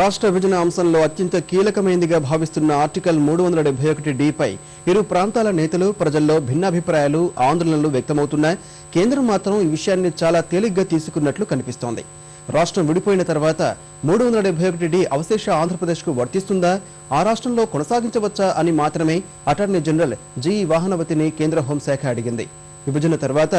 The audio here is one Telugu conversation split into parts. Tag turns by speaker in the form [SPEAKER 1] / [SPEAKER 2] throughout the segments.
[SPEAKER 1] రాష్ట్ర విభజన అంశంలో అత్యంత కీలకమైనదిగా భావిస్తున్న ఆర్టికల్ 371-D పై ఇరు ప్రాంతాల నేతలు ప్రజల్లో భిన్నాభిప్రాయాలు ఆందోళనలు వ్యక్తమవుతున్నాయి. కేంద్రం మాత్రం ఈ విషయాన్ని చాలా తేలిగ్గా తీసుకున్నట్లు కనిపిస్తోంది. రాష్ట్రం విడిపోయిన తర్వాత 371D అవశేష ఆంధ్రప్రదేశ్కు వర్తిస్తుందా, ఆ రాష్ట్రంలో కొనసాగించవచ్చా అని మాత్రమే అటార్నీ జనరల్ జి వాహనవతిని కేంద్ర హోంశాఖ అడిగింది. విభజన తర్వాత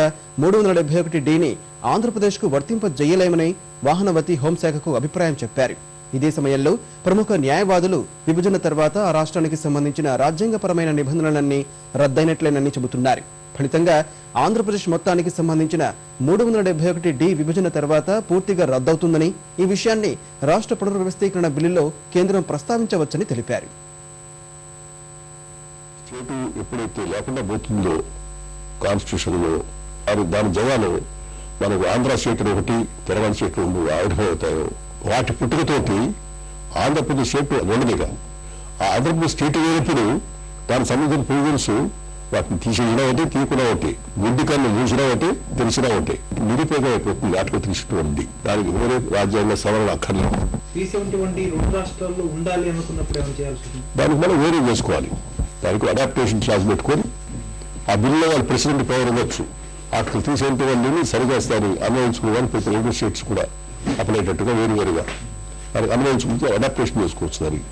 [SPEAKER 1] 371Dని ఆంధ్రప్రదేశ్కు వర్తింపజేయలేమని వాహనవతి హోంశాఖకు అభిప్రాయం చెప్పారు. ఇదే సమయంలో ప్రముఖ న్యాయవాదులు విభజన తర్వాత ఆ రాష్ట్రానికి సంబంధించిన రాజ్యాంగపరమైన నిబంధనలన్నీ రద్దయినట్లేనని చెబుతున్నారు. ఫలితంగా ఆంధ్రప్రదేశ్ మొత్తానికి సంబంధించిన 371D విభజన తర్వాత పూర్తిగా రద్దవుతుందని, ఈ విషయాన్ని రాష్ట్ర పునర్వ్యవస్థీకరణ బిల్లులో కేంద్రం ప్రస్తావించవచ్చని తెలిపారు.
[SPEAKER 2] ఎప్పుడైతే లేకుండా పోతుందో కాన్స్టిట్యూషన్ లో దాని జవాలు మనకు ఆంధ్ర స్టేట్ ఒకటి, తెలంగాణ స్టేట్ రెండు ఆవిర్భవుతాయో వాటి పుట్టుకతోటి ఆంధ్రప్రదేశ్ స్టేట్ ఉండదుగా. ఆ ఆంధ్రప్రదేశ్ స్టేట్ అయినప్పుడు దానికి సంబంధించిన ప్రొవిజన్స్ వాటిని తీసేయడం ఒకటి, తీయకుండా ఒకటి, గుడ్డి కన్ను మూసినా ఒకటి, తెలిసినా ఒకటి, నిరుపయోగం అయిపోతుంది. ఆర్టికల్ 371 దానికి వేరే రాజ్యాంగ సవరణ అక్కర్లేదు.
[SPEAKER 3] 371 రెండు రాష్ట్రాల్లో ఉండాలి అనుకున్నప్పుడు ఏమైనా చేయాల్సి
[SPEAKER 2] దానికి మనం వేరే చేసుకోవాలి. దానికి అడాప్టేషన్ క్లాస్ పెట్టుకొని ఆ బిల్లులో వాళ్ళు ప్రెసిడెంట్ పవర్ ఇవ్వచ్చు. ఆర్టికల్ 371ని సరిచేస్తారని అన్వయించుకోవాలి. ప్రతి రెండు స్టేట్స్ కూడా అప్లై అయ్యేటట్టుగా వేరువేరుగా అన్వయించుకుంటే అడాప్టేషన్ చేసుకోవచ్చు దానికి.